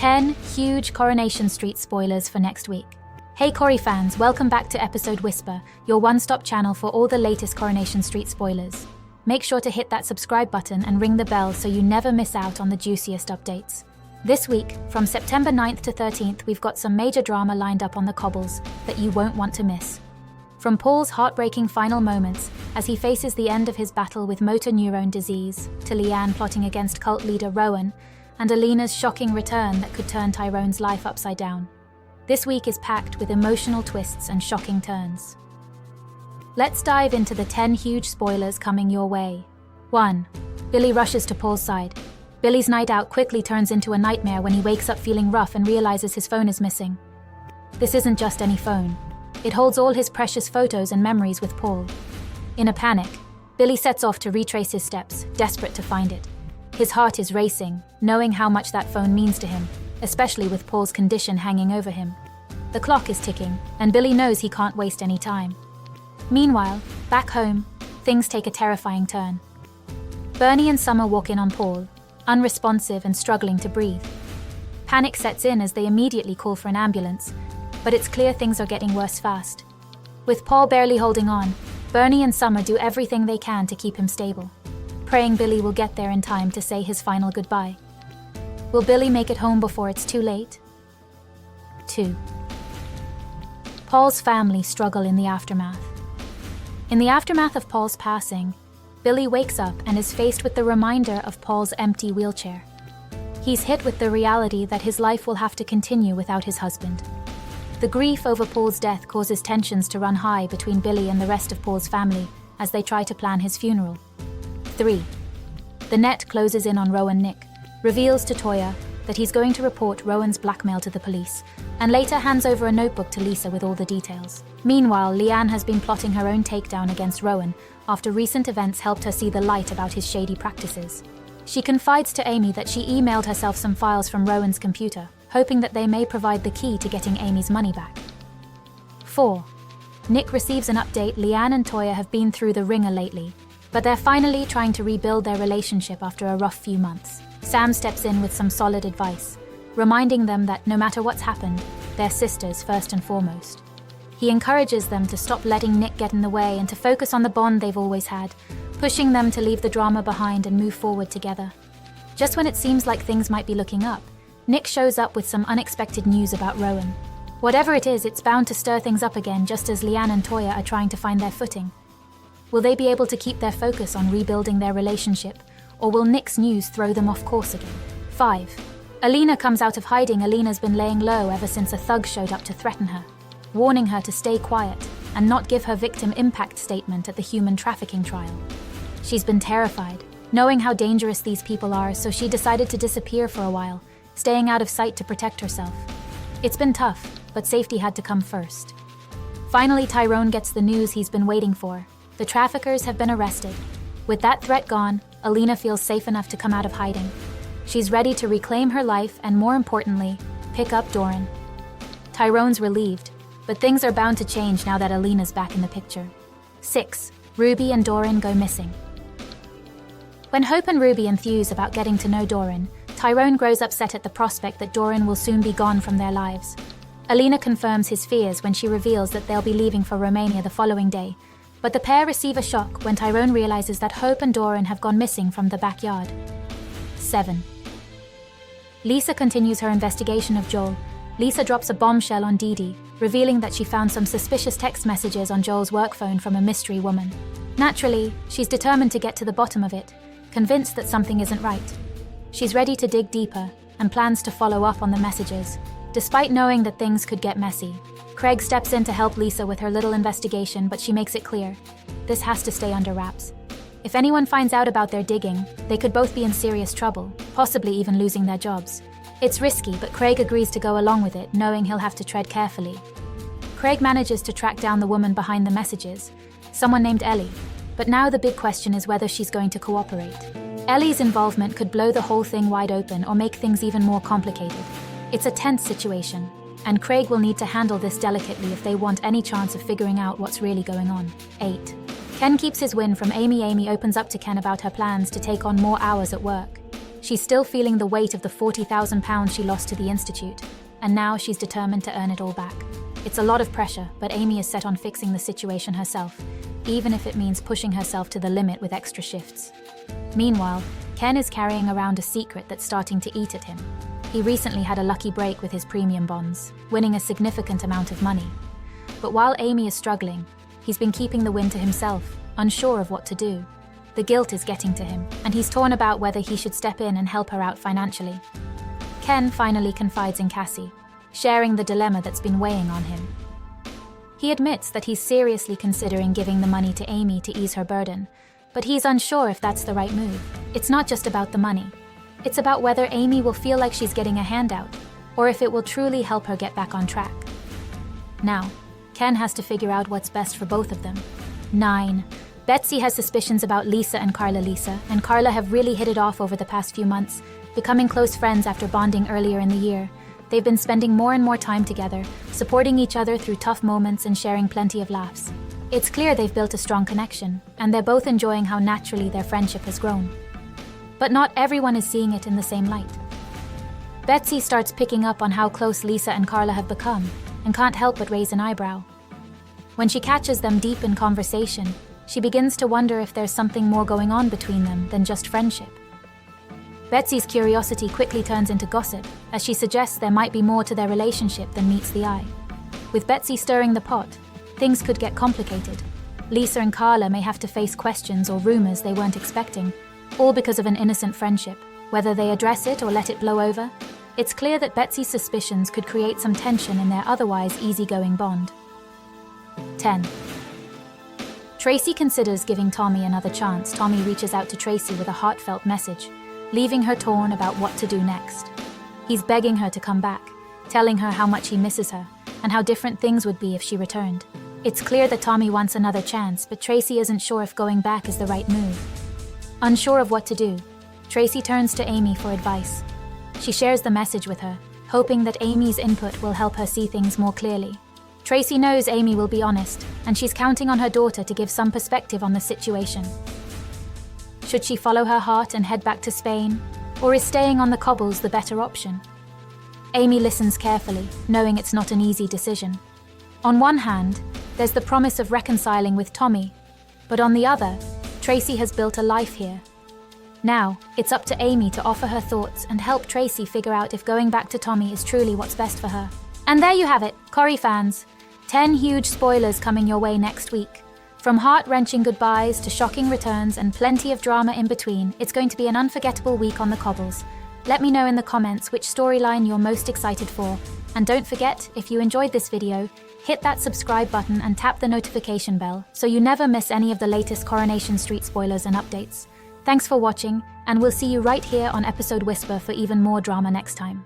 10 huge Coronation Street spoilers for next week. Hey Corrie fans, welcome back to Episode Whisper, your one-stop channel for all the latest Coronation Street spoilers. Make sure to hit that subscribe button and ring the bell so you never miss out on the juiciest updates. This week, from September 9th to 13th, we've got some major drama lined up on the Cobbles that you won't want to miss. From Paul's heartbreaking final moments as he faces the end of his battle with motor neurone disease, to Leanne plotting against cult leader Rowan, and Alina's shocking return that could turn Tyrone's life upside down. This week is packed with emotional twists and shocking turns. Let's dive into the 10 huge spoilers coming your way. 1. Billy rushes to Paul's side. Billy's night out quickly turns into a nightmare when he wakes up feeling rough and realizes his phone is missing. This isn't just any phone. It holds all his precious photos and memories with Paul. In a panic, Billy sets off to retrace his steps, desperate to find it. His heart is racing, knowing how much that phone means to him, especially with Paul's condition hanging over him. The clock is ticking, and Billy knows he can't waste any time. Meanwhile, back home, things take a terrifying turn. Bernie and Summer walk in on Paul, unresponsive and struggling to breathe. Panic sets in as they immediately call for an ambulance, but it's clear things are getting worse fast. With Paul barely holding on, Bernie and Summer do everything they can to keep him stable, praying Billy will get there in time to say his final goodbye. Will Billy make it home before it's too late? 2. Paul's family struggle in the aftermath. In the aftermath of Paul's passing, Billy wakes up and is faced with the reminder of Paul's empty wheelchair. He's hit with the reality that his life will have to continue without his husband. The grief over Paul's death causes tensions to run high between Billy and the rest of Paul's family as they try to plan his funeral. 3. The net closes in on Rowan. Nick reveals to Toyah that he's going to report Rowan's blackmail to the police, and later hands over a notebook to Lisa with all the details. Meanwhile, Leanne has been plotting her own takedown against Rowan after recent events helped her see the light about his shady practices. She confides to Amy that she emailed herself some files from Rowan's computer, hoping that they may provide the key to getting Amy's money back. 4. Nick receives an update Leanne and Toyah have been through the ringer lately, but they're finally trying to rebuild their relationship after a rough few months. Sam steps in with some solid advice, reminding them that no matter what's happened, they're sisters first and foremost. He encourages them to stop letting Nick get in the way and to focus on the bond they've always had, pushing them to leave the drama behind and move forward together. Just when it seems like things might be looking up, Nick shows up with some unexpected news about Rowan. Whatever it is, it's bound to stir things up again just as Leanne and Toyah are trying to find their footing. Will they be able to keep their focus on rebuilding their relationship, or will Nick's news throw them off course again? 5. Alina comes out of hiding. Alina's been laying low ever since a thug showed up to threaten her, warning her to stay quiet and not give her victim impact statement at the human trafficking trial. She's been terrified, knowing how dangerous these people are, so she decided to disappear for a while, staying out of sight to protect herself. It's been tough, but safety had to come first. Finally, Tyrone gets the news he's been waiting for. The traffickers have been arrested. With that threat gone, Alina feels safe enough to come out of hiding. She's ready to reclaim her life and, more importantly, pick up Doran. Tyrone's relieved, but things are bound to change now that Alina's back in the picture. 6. Ruby and Doran go missing. When Hope and Ruby enthuse about getting to know Doran, Tyrone grows upset at the prospect that Doran will soon be gone from their lives. Alina confirms his fears when she reveals that they'll be leaving for Romania the following day, but the pair receive a shock when Tyrone realizes that Hope and Doran have gone missing from the backyard. 7. Lisa continues her investigation of Joel. Lisa drops a bombshell on Dee Dee, revealing that she found some suspicious text messages on Joel's work phone from a mystery woman. Naturally, she's determined to get to the bottom of it, convinced that something isn't right. She's ready to dig deeper and plans to follow up on the messages, despite knowing that things could get messy. Craig steps in to help Lisa with her little investigation, but she makes it clear this has to stay under wraps. If anyone finds out about their digging, they could both be in serious trouble, possibly even losing their jobs. It's risky, but Craig agrees to go along with it, knowing he'll have to tread carefully. Craig manages to track down the woman behind the messages, someone named Ellie, but now the big question is whether she's going to cooperate. Ellie's involvement could blow the whole thing wide open or make things even more complicated. It's a tense situation, and Craig will need to handle this delicately if they want any chance of figuring out what's really going on. 8. Ken keeps his win from Amy. Amy opens up to Ken about her plans to take on more hours at work. She's still feeling the weight of the £40,000 she lost to the Institute, and now she's determined to earn it all back. It's a lot of pressure, but Amy is set on fixing the situation herself, even if it means pushing herself to the limit with extra shifts. Meanwhile, Ken is carrying around a secret that's starting to eat at him. He recently had a lucky break with his premium bonds, winning a significant amount of money. But while Amy is struggling, he's been keeping the win to himself, unsure of what to do. The guilt is getting to him, and he's torn about whether he should step in and help her out financially. Ken finally confides in Cassie, sharing the dilemma that's been weighing on him. He admits that he's seriously considering giving the money to Amy to ease her burden, but he's unsure if that's the right move. It's not just about the money. It's about whether Amy will feel like she's getting a handout, or if it will truly help her get back on track. Now, Ken has to figure out what's best for both of them. 9. Betsy has suspicions about Lisa and Carla. Lisa and Carla have really hit it off over the past few months, becoming close friends after bonding earlier in the year. They've been spending more and more time together, supporting each other through tough moments and sharing plenty of laughs. It's clear they've built a strong connection, and they're both enjoying how naturally their friendship has grown. But not everyone is seeing it in the same light. Betsy starts picking up on how close Lisa and Carla have become, and can't help but raise an eyebrow. When she catches them deep in conversation, she begins to wonder if there's something more going on between them than just friendship. Betsy's curiosity quickly turns into gossip, as she suggests there might be more to their relationship than meets the eye. With Betsy stirring the pot, things could get complicated. Lisa and Carla may have to face questions or rumors they weren't expecting, all because of an innocent friendship. Whether they address it or let it blow over, it's clear that Betsy's suspicions could create some tension in their otherwise easygoing bond. 10. Tracy considers giving Tommy another chance. Tommy reaches out to Tracy with a heartfelt message, leaving her torn about what to do next. He's begging her to come back, telling her how much he misses her, and how different things would be if she returned. It's clear that Tommy wants another chance, but Tracy isn't sure if going back is the right move. Unsure of what to do, Tracy turns to Amy for advice. She shares the message with her, hoping that Amy's input will help her see things more clearly. Tracy knows Amy will be honest, and she's counting on her daughter to give some perspective on the situation. Should she follow her heart and head back to Spain, or is staying on the Cobbles the better option? Amy listens carefully, knowing it's not an easy decision. On one hand, there's the promise of reconciling with Tommy, but on the other, Tracy has built a life here. Now, it's up to Amy to offer her thoughts and help Tracy figure out if going back to Tommy is truly what's best for her. And there you have it, Corrie fans. 10 huge spoilers coming your way next week. From heart-wrenching goodbyes to shocking returns and plenty of drama in between, it's going to be an unforgettable week on the Cobbles. Let me know in the comments which storyline you're most excited for. And don't forget, if you enjoyed this video, hit that subscribe button and tap the notification bell so you never miss any of the latest Coronation Street spoilers and updates. Thanks for watching, and we'll see you right here on Episode Whisper for even more drama next time.